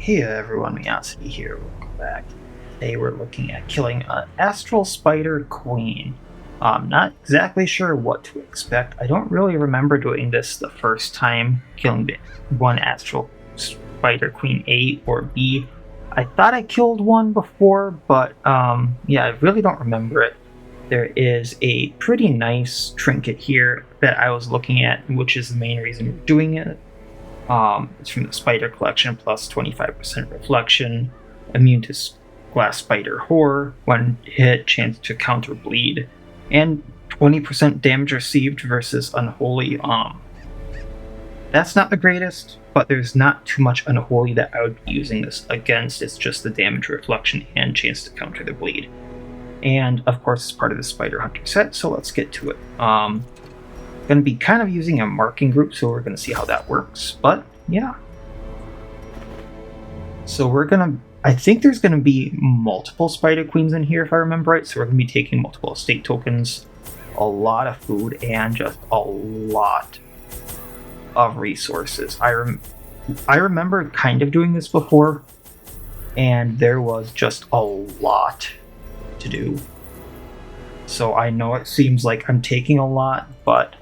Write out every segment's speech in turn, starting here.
Hey everyone, Menaces here, welcome back. Today we're looking at killing an Astral Spider Queen. I'm not exactly sure what to expect. I don't really remember doing this the first time, killing the one Astral Spider Queen A or B. I thought I killed one before, but yeah, I really don't remember it. There is a pretty nice trinket here that I was looking at, which is the main reason we're doing it. It's from the Spider Collection, plus 25% reflection, immune to glass spider horror, when hit, chance to counter bleed, and 20% damage received versus unholy. That's not the greatest, but there's not too much unholy that I would be using this against. It's just the damage reflection and chance to counter the bleed. And of course, it's part of the Spider Hunter set, so let's get to it. Going to be kind of using a marking group, so we're going to see how that works. But yeah, so we're gonna, I think there's going to be multiple Spider Queens in here if I remember right, so we're going to be taking multiple estate tokens, a lot of food, and just a lot of resources. I remember kind of doing this before, and there was just a lot to do. So I know it seems like I'm taking a lot, but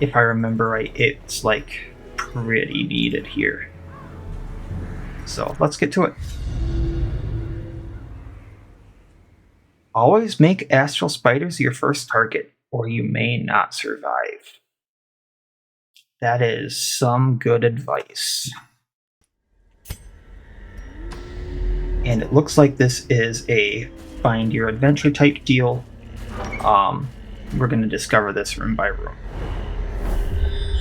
if I remember right, it's like pretty needed here. So let's get to it. Always make astral spiders your first target, or you may not survive. That is some good advice. And it looks like this is a find your adventure type deal. We're going to discover this room by room.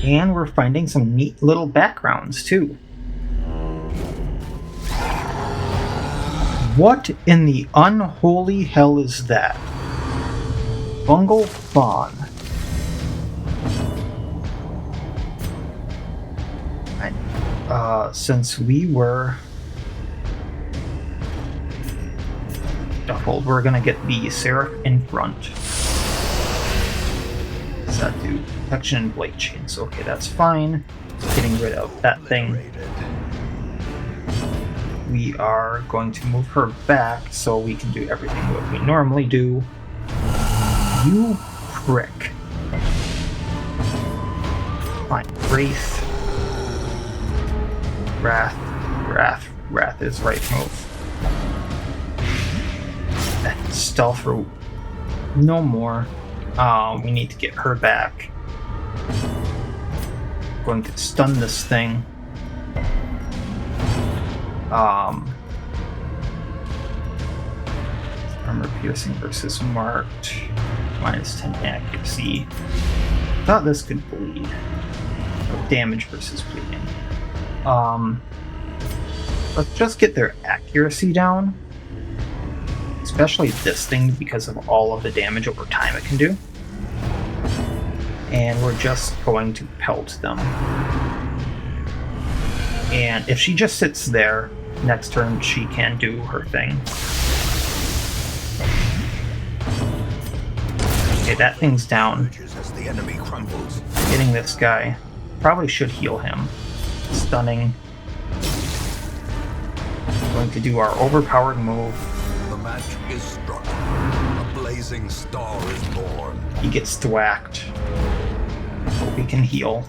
And we're finding some neat little backgrounds too. What in the unholy hell is that? Fungal Faun. Since we were duffled, we're gonna get the Seraph in front. What's that do? Protection and blade chains. Okay, that's fine. Getting rid of that thing. We are going to move her back so we can do everything that we normally do. You prick. Fine. Wraith. Wrath is right move. Stealth route. No more. We need to get her back. Going to stun this thing. Armor piercing versus marked. Minus 10 accuracy. Thought this could bleed. Damage versus bleeding. Let's just get their accuracy down. Especially this thing, because of all of the damage over time it can do. And we're just going to pelt them. And if she just sits there, next turn she can do her thing. Okay, that thing's down. Getting this guy. Probably should heal him. Stunning. Going to do our overpowered move. Match is struck. A blazing star is born. He gets thwacked. But we can heal.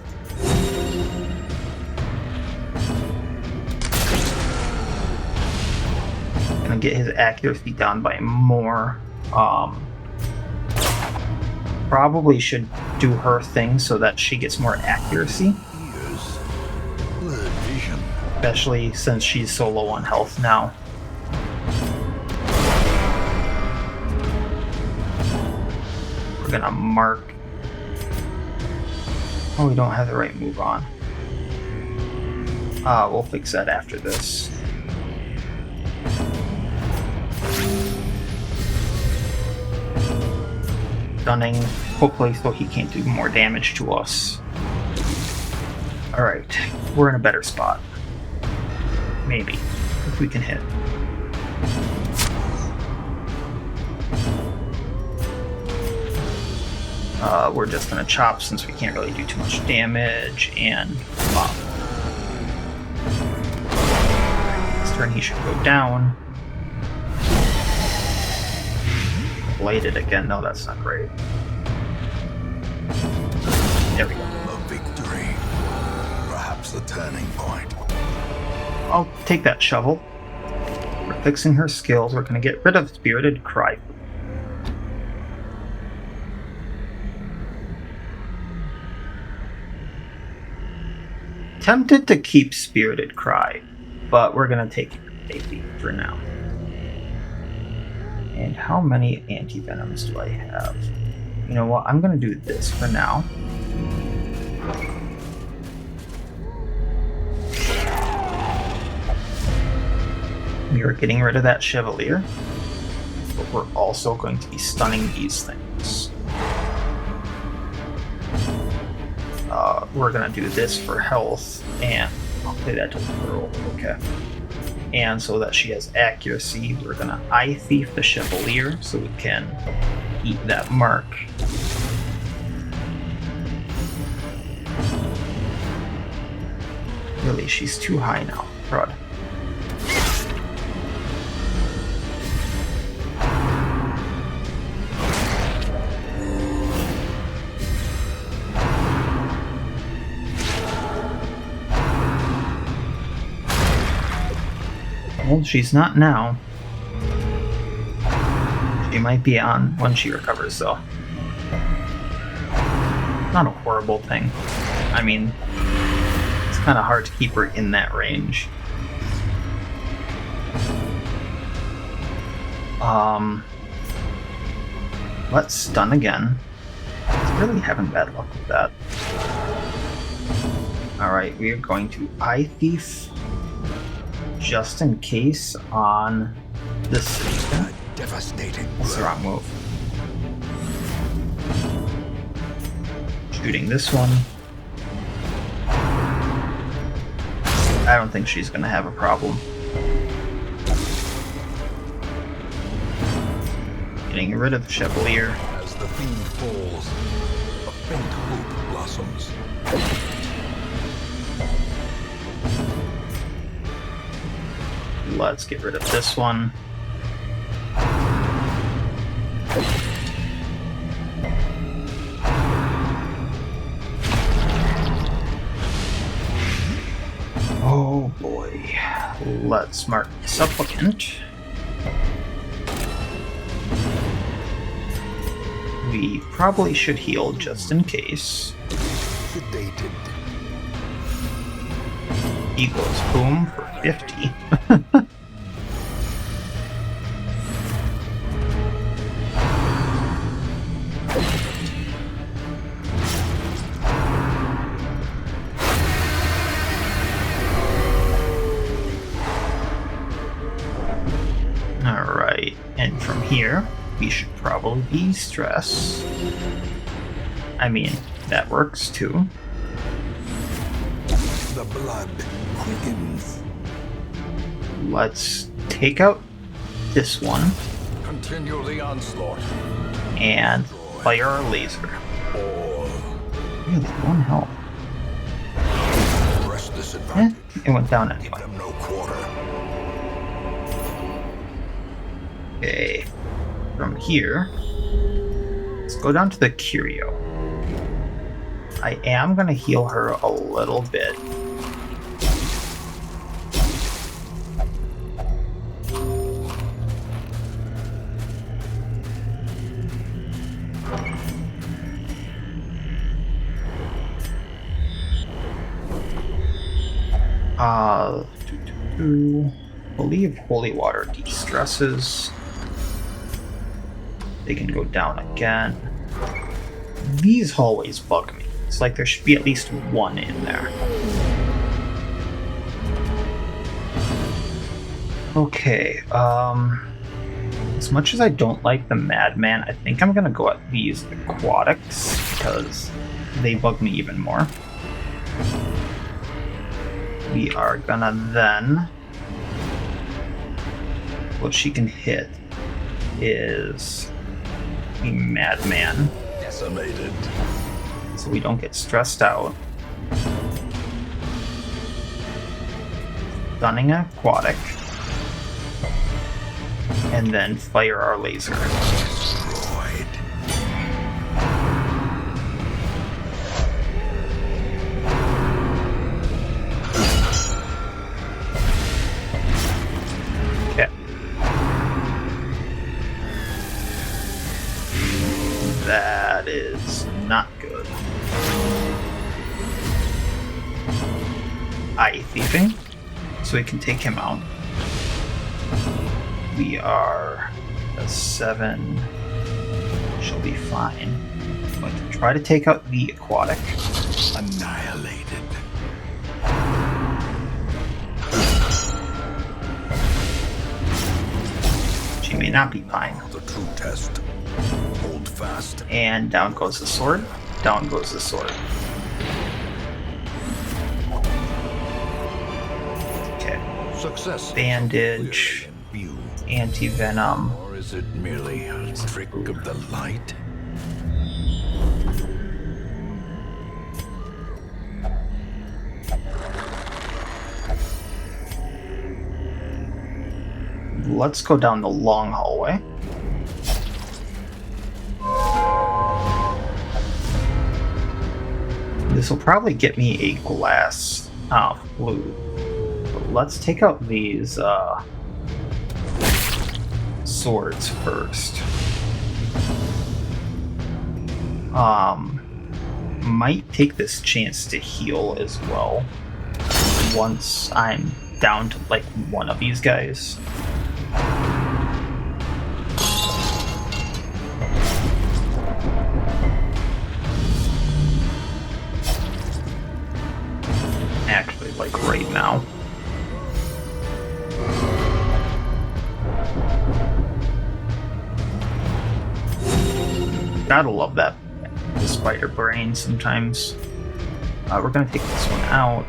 Gonna get his accuracy down by more. Probably should do her thing so that she gets more accuracy. Especially since she's so low on health now. We're gonna mark. Oh, we don't have the right move on. We'll fix that after this. Stunning, hopefully so he can't do more damage to us. Alright, we're in a better spot. Maybe, if we can hit. We're just gonna chop since we can't really do too much damage, and pop. turn he should go down. Bladed again. No, that's not great. There we go. A victory. Perhaps the turning point. I'll take that shovel. We're fixing her skills. We're going to get rid of Spirited Cry. Tempted to keep Spirited Cry, but we're going to take Safety for now. And how many anti-venoms do I have? You know what? I'm going to do this for now. We are getting rid of that Chevalier, but we're also going to be stunning these things. We're going to do this for health, and I'll play that to roll. Okay. And so that she has accuracy, we're going to Eye Thief the Chevalier so we can eat that mark. Really, she's too high now. Crud. Well, she's not now. She might be on when she recovers, though. Not a horrible thing. I mean, it's kind of hard to keep her in that range. Let's stun again. It's really having bad luck with that. Alright, we are going to Eye Thief just in case on this system. Devastating. That's the wrong move. Shooting this one. I don't think she's going to have a problem. Getting rid of the Chevalier. As the fiend falls, a faint hope blossoms. Let's get rid of this one. Oh boy. Let's mark Supplicant. We probably should heal just in case. Sedated. Equals boom for 50. Alright, and from here, we should probably be stress. I mean, that works too. The blood quickens. Let's take out this one Continue the onslaught. and fire our laser. Or Really, one health. press this advantage. It went down Give anyway. them no quarter. Okay, from here, let's go down to the Curio. I am going to heal her a little bit. Believe holy water de-stresses. They can go down again. These hallways bug me. It's like there should be at least one in there. Okay, as much as I don't like the Madman, I think I'm gonna go at these aquatics because they bug me even more. We are gonna then, what she can hit is the Madman, Decimated. so we don't get stressed out. Stunning aquatic. and then fire our laser. Destroyed. Okay. That is not good. Eye thieving, so we can take him out. We are a 7. She'll be fine. I'm going to try to take out the aquatic. Annihilated. She may not be fine. The true test. Hold fast. And down goes the sword. Down goes the sword. Okay. Success. Bandage. View. Anti-venom. Or is it merely a trick of the light? Let's go down the long hallway. This will probably get me a glass flute. But let's take out these swords first. Might take this chance to heal as well once I'm down to like one of these guys. Actually, like right now. Gotta love that spider brain sometimes. We're gonna take this one out.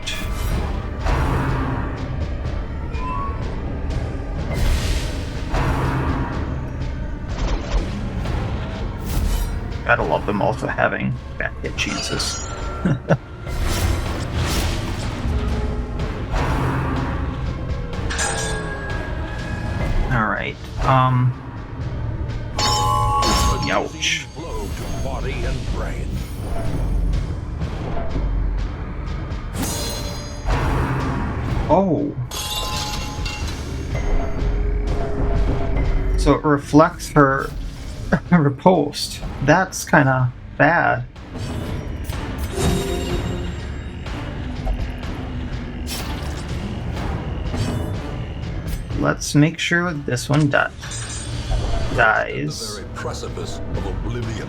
Gotta love them also having bad hit chances. Alright, ouch. Blow to body and brain. Oh. So it reflects her riposte. That's kind of bad. Let's make sure this one dies. The very precipice of oblivion.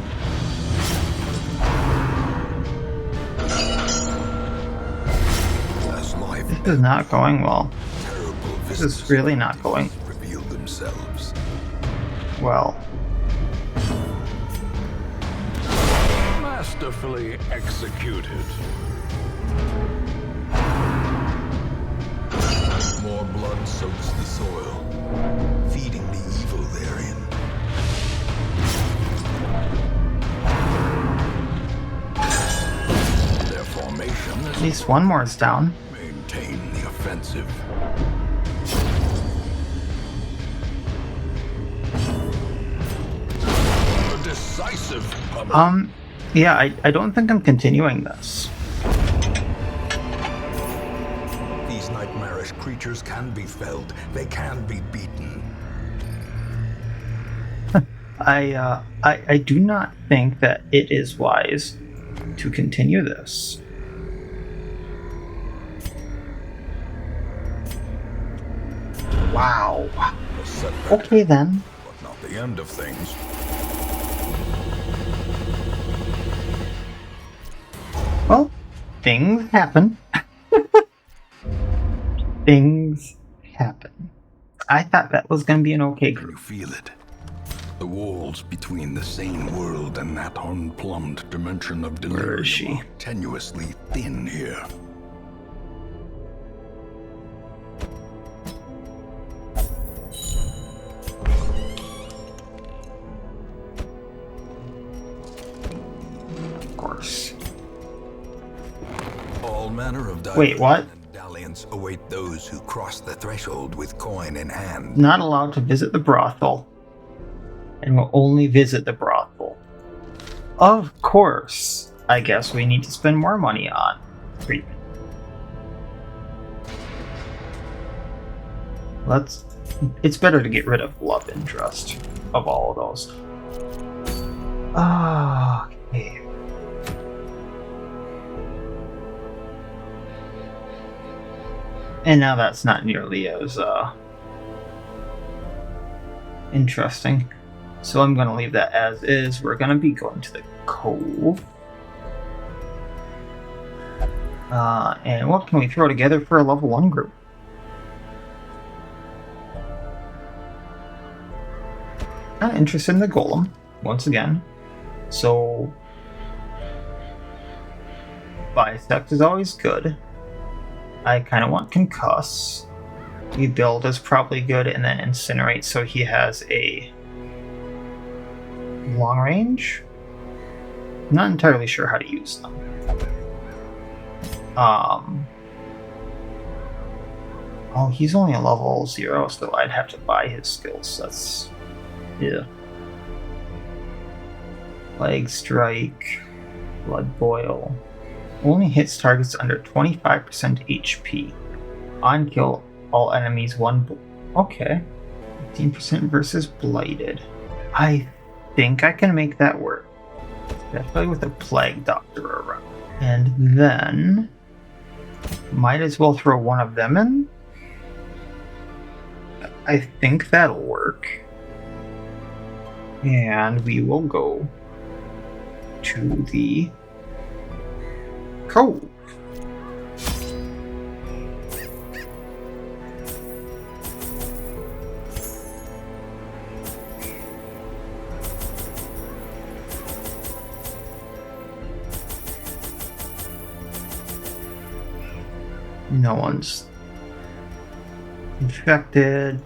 As life This is not going well. terrible This is really not going reveal themselves. well. Masterfully executed. More blood soaks the soil, feeding the evil therein. Their formation is At least one more is down. maintain the offensive. A decisive pummel. Yeah, I don't think I'm continuing this. These nightmarish creatures can be felled. They can be beaten. I do not think that it is wise to continue this. Wow. A setback, Okay then. but not the end of things. Well, things happen. Things happen. I thought that was gonna be an okay Can group. you feel it? The walls between the sane world and that unplumbed dimension of delirium Where is she? are tenuously thin here. Of course. All manner of Wait, what? diversion and dalliance await await those who cross the threshold with coin in hand. Not allowed to visit the brothel, and will only visit the brothel. Of course, I guess we need to spend more money on treatment. It's better to get rid of love interest of all of those. Okay. And now that's not nearly as interesting. So I'm going to leave that as is. We're going to be going to the Cove. And what can we throw together for a level 1 group? Kind of interested in the Golem, once again. So, Bisect is always good. I kind of want Concuss. Rebuild is probably good, and then Incinerate, so he has a long range. Not entirely sure how to use them. Oh, he's only a level 0, so I'd have to buy his skills. That's... yeah. Plague Strike, Blood Boil. Only hits targets under 25% HP. On kill all enemies 1. Okay. 15% versus Blighted. I think I can make that work. Especially with a Plague Doctor around. And then... might as well throw one of them in. I think that'll work. And we will go to the Cove. No one's infected.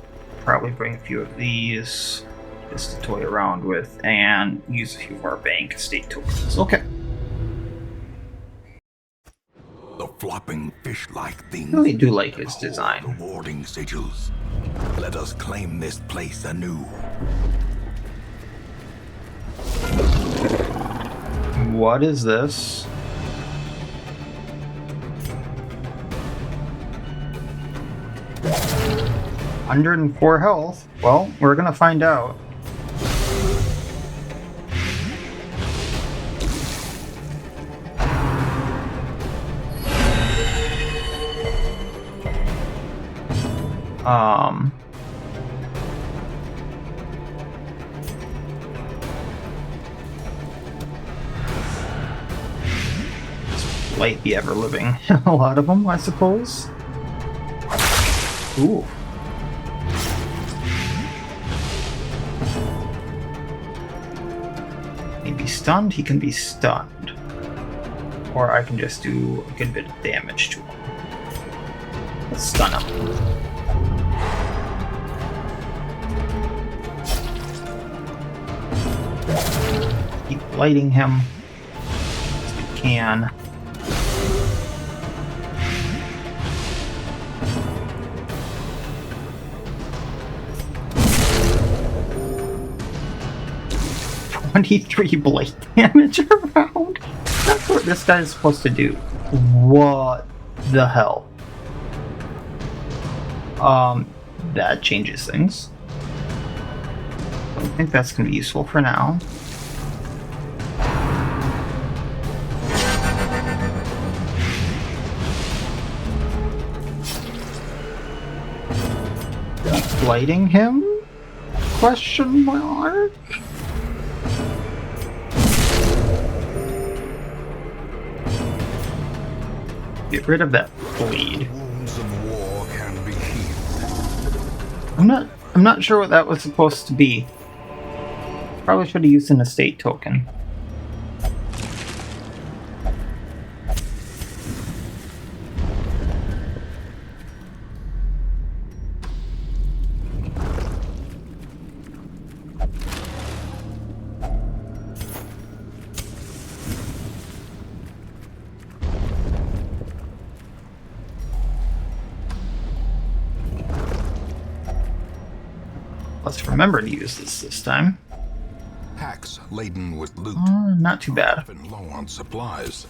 Probably bring a few of these just to toy around with and use a few more bank estate tokens. Okay. The flopping fish-like things. I really do like his design. The warding sigils. Let us claim this place anew. What is this? $104 health. Well, we're gonna find out. Light the ever living. A lot of them, I suppose. Ooh. Maybe stunned? He can be stunned. Or I can just do a good bit of damage to him. Let's stun him. Keep lighting him as we can. $23 blade damage around. That's what this guy is supposed to do. What the hell? That changes things. I think that's gonna be useful for now. Keep blighting him? Question mark? Get rid of that bleed. Wounds of war can be healed. I'm not sure what that was supposed to be. Probably should have used an estate token. Let's remember to use this time. Packs laden with loot. Not too bad. Often low on supplies.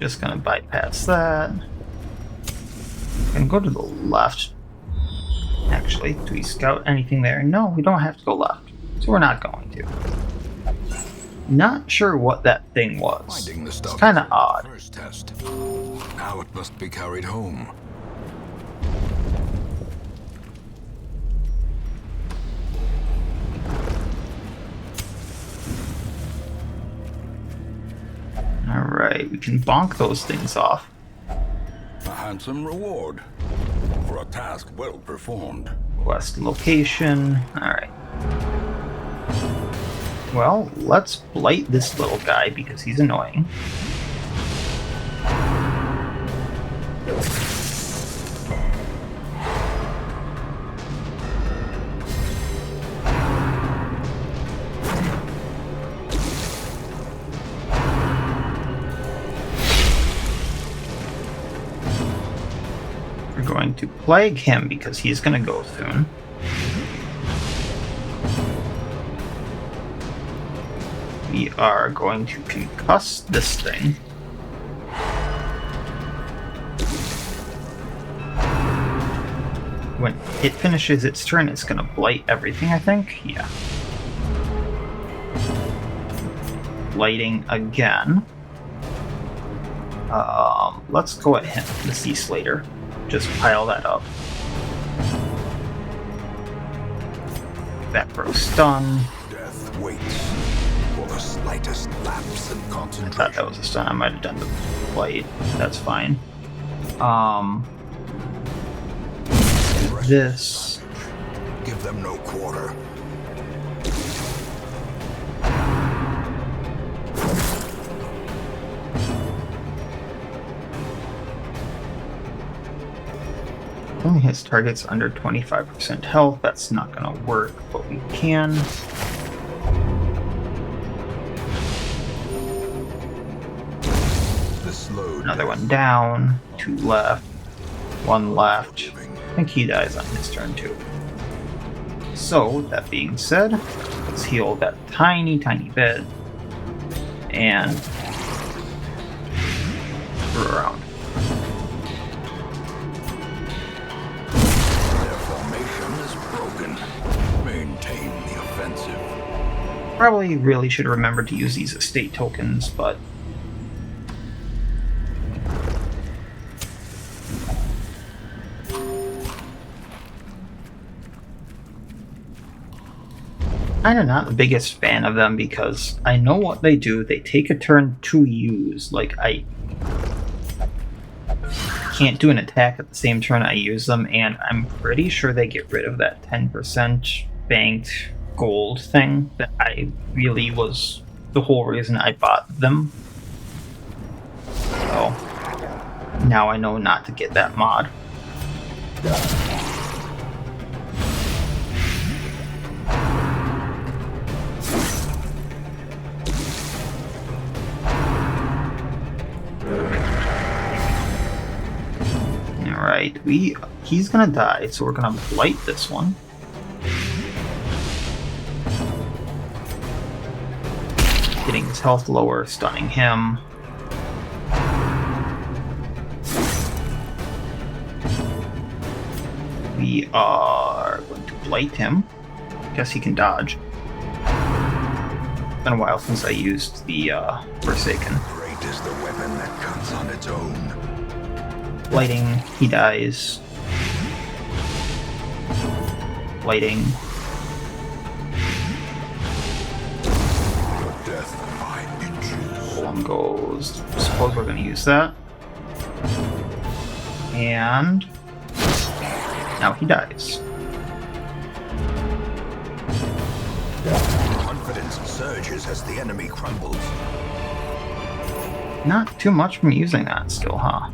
Just gonna bypass that. And go to the left. Actually, do we scout anything there? No, we don't have to go left. So we're not going to. Not sure what that thing was. Finding the It's stuff kind of odd. First test. Now it must be carried home. Alright, we can bonk those things off. A handsome reward for a task well performed. Quest location. Alright. Well, let's blight this little guy because he's annoying. We're going to plague him because he's going to go soon. We are going to concuss this thing. When it finishes its turn, it's going to blight everything, I think? Yeah. Blighting again. Let's go at him, the Sea Slater. Just pile that up. Back row stun. Death waits for the slightest lapse in I concentration. thought that was a stun. I might have done the blight. That's fine. This. Give them no quarter. Only hits targets under 25% health. That's not going to work, but we can. The slow Another one down. 2 left. 1 left. I think he dies on his turn too. So, that being said, let's heal that tiny bit. And screw around. Their formation is broken. Maintain the offensive. Probably really should remember to use these estate tokens, but kind of not the biggest fan of them because I know what they do. They take a turn to use. Like, I can't do an attack at the same turn I use them, and I'm pretty sure they get rid of that 10% banked gold thing that I really was the whole reason I bought them. So now I know not to get that mod. Alright, he's gonna die, so we're gonna blight this one. Getting his health lower, stunning him. We are going to blight him. Guess he can dodge. It's been a while since I used the Forsaken. Great is the weapon that cuts on its own. Blighting, he dies. Blighting. Death by inches. Golem goes. Suppose we're going to use that. And now he dies. Confidence surges as the enemy crumbles. Not too much from using that skill, huh?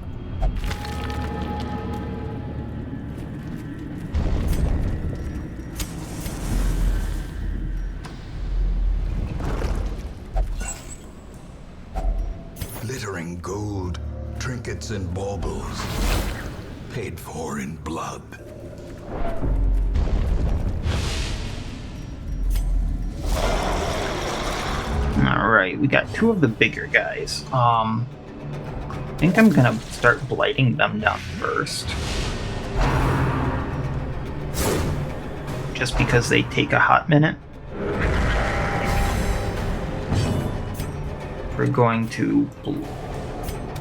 Glittering gold, trinkets and baubles. paid for in blood. Alright, we got two of the bigger guys. I think I'm gonna start blighting them down first. Just because they take a hot minute. We're going to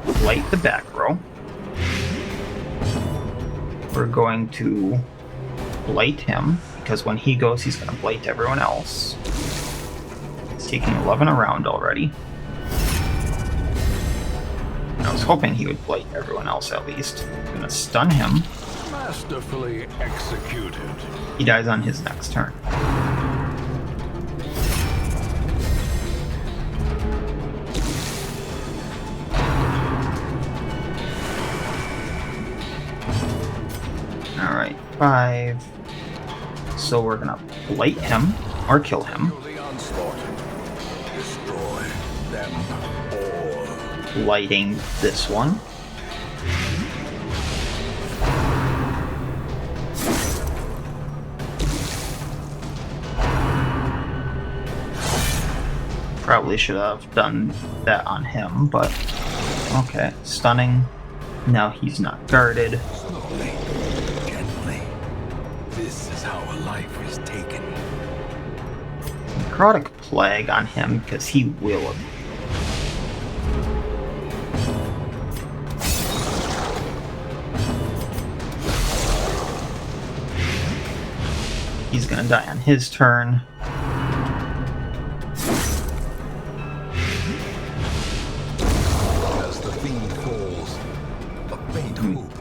blight the back row. We're going to blight him, because when he goes, he's going to blight everyone else. He's taking 11 around already. I was hoping he would blight everyone else at least. I'm going to stun him. Masterfully executed. He dies on his next turn. Alright, 5. So we're gonna blight him, or kill him. Destroy them all. Blighting this one. Probably should have done that on him, but okay. Stunning. Now he's not guarded. Slowly, gently. This is how a life is taken. Necrotic Plague on him because he will. He's gonna die on his turn.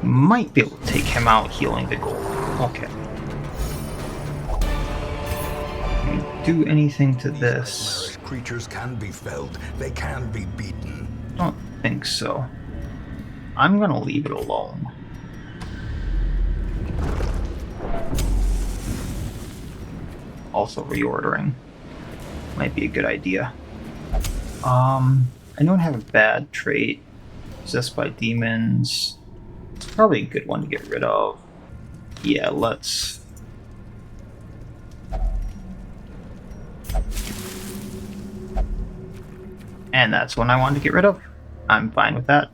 Might be able to take him out, healing the Golem. Okay. Can we do anything to this? Creatures can be felled. They can be beaten. Don't think so. I'm gonna leave it alone. Also reordering might be a good idea. I don't have a bad trait. Possessed by demons. It's probably a good one to get rid of. Yeah, let's... And that's one I wanted to get rid of. I'm fine with that.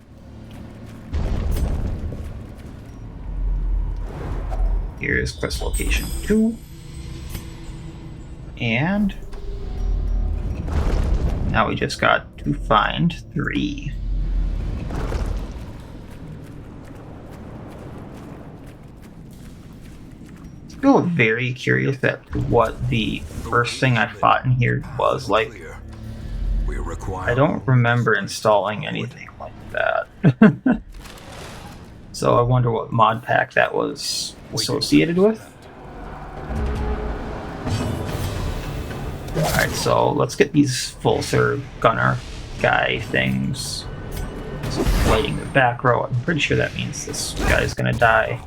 Here's quest location 2. And... now we just got to find 3. Still very curious at what the first thing I fought in here was like. I don't remember installing anything like that. So I wonder what mod pack that was associated with. Alright, so let's get these full serve gunner guy things. So lighting the back row. I'm pretty sure that means this guy's gonna die.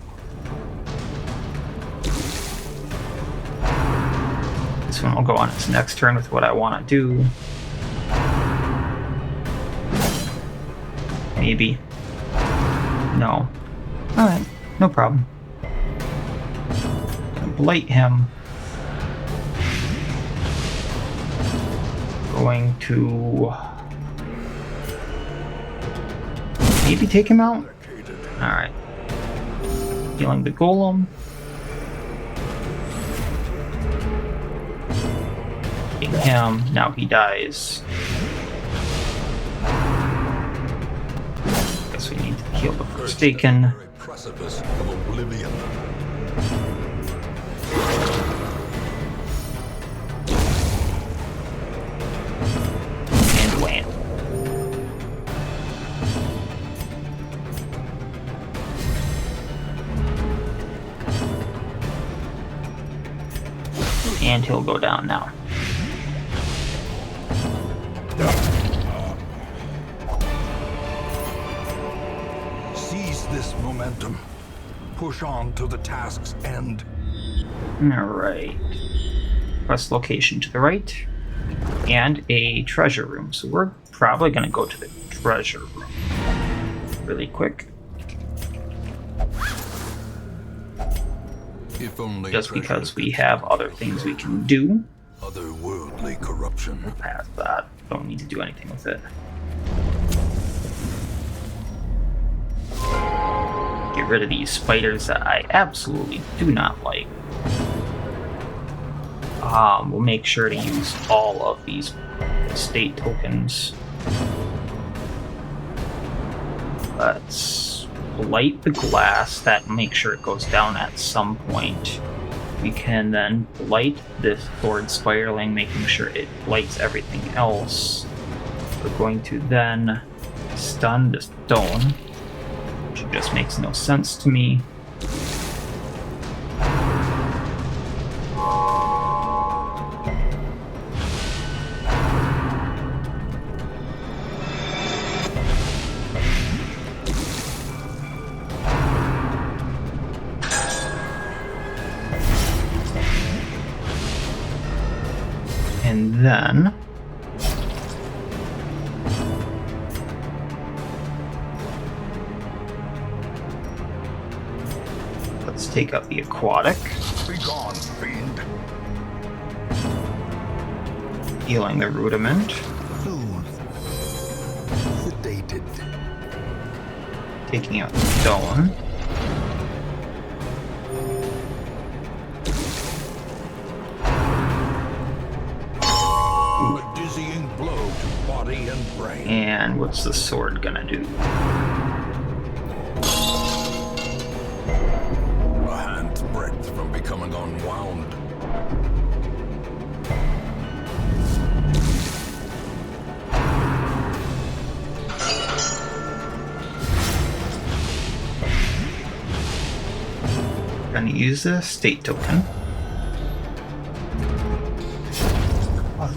This one will go on its next turn with what I want to do. Maybe. No. Alright, no problem. Gonna blight him. Going to... maybe take him out? Alright. Healing the Golem. Him, now he dies. Guess we need to heal the Forsaken. Precipice of oblivion. And land. And he'll go down now. Seize this momentum. Push on to the task's end. Alright. Quest location to the right. And a treasure room. So we're probably going to go to the treasure room really quick. If only just treasure because we could have other things we can do. Otherworldly corruption. We'll pass that. Don't need to do anything with it. Get rid of these spiders that I absolutely do not like. We'll make sure to use all of these state tokens. Let's light the glass. That make sure it goes down at some point. We can then light this sword Spiderling, making sure it lights everything else. We're going to then stun the stone, which just makes no sense to me. And then let's take out the aquatic. Be gone, fiend. Healing the rudiment. Soothed. Sedated. Taking out the stone. A dizzying blow to body and brain. And what's the sword gonna do? A hand's breadth from becoming unwound. Gonna use the state token.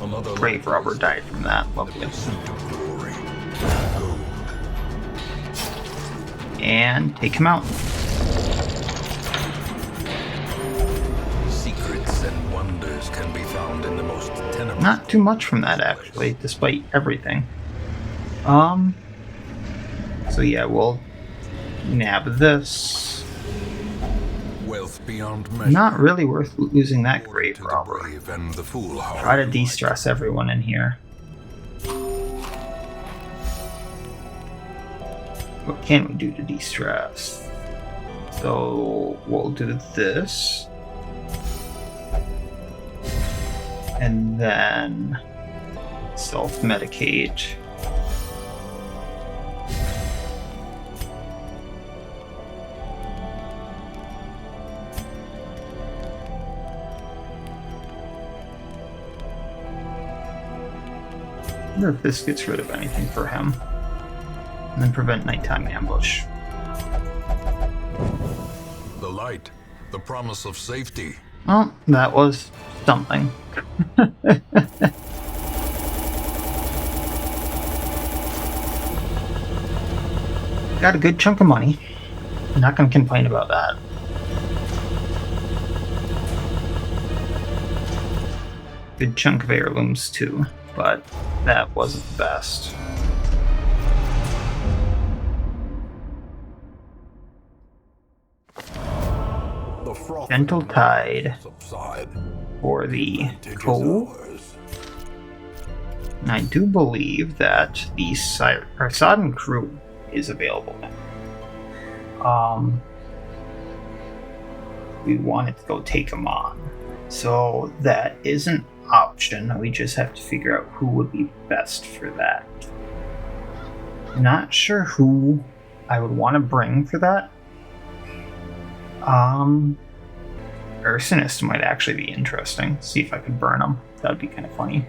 Another Brave Robber died from that. Lovely. pursuit of glory. Gold. And take him out. Secrets and wonders can be found in the most tenebrous. Not too much from that, actually, despite everything. So yeah, we'll nab this. Wealth beyond measure. Not really worth losing that Glory Grave to the Robber. brave and the foolhardy. Try to de-stress everyone in here. What can we do to de-stress? So we'll do this. And then self-medicate. I wonder if this gets rid of anything for him. And then prevent nighttime ambush. The light, the promise of safety. Well, that was something. Got a good chunk of money. Not gonna complain about that. Good chunk of heirlooms too, but that wasn't the best. The froth Gentle Tide subside. for the Advantage is Cove. ours. And I do believe that the Sodden crew is available now. We wanted to go take them on. So that is an option. We just have to figure out who would be best for that. Not sure who I would want to bring for that. Arsonist might actually be interesting. See if I could burn him. That would be kind of funny.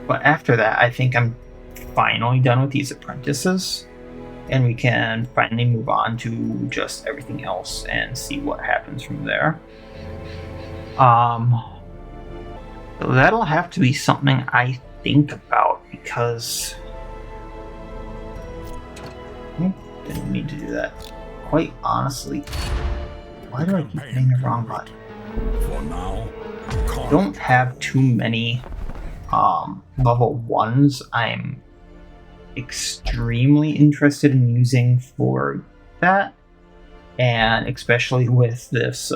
But after that, I think I'm finally done with these apprentices. And we can finally move on to just everything else and see what happens from there. So that'll have to be something I think about because I didn't need to do that. Quite honestly, why do I keep hitting the wrong button? For now, Don't have too many level 1s I'm extremely interested in using for that. And especially with this,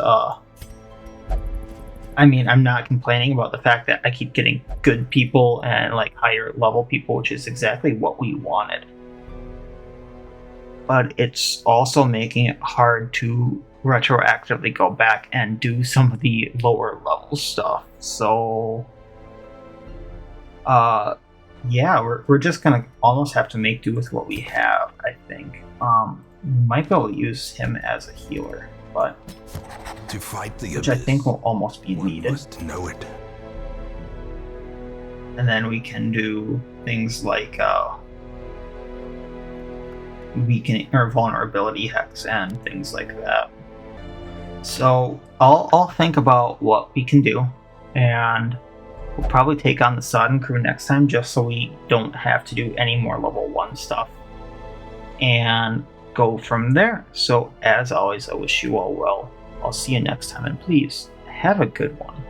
I mean, I'm not complaining about the fact that I keep getting good people and like higher level people, which is exactly what we wanted. But it's also making it hard to retroactively go back and do some of the lower level stuff. So, yeah, we're just gonna almost have to make do with what we have, I think. We might be able to use him as a healer, but to fight the which I abyss, think will almost be one needed. must know it. And then we can do things like weakening or vulnerability hex and things like that. So I'll think about what we can do, and we'll probably take on the Sodden crew next time just so we don't have to do any more level 1 stuff. And go from there. So as always, I wish you all well. I'll see you next time, and please have a good one.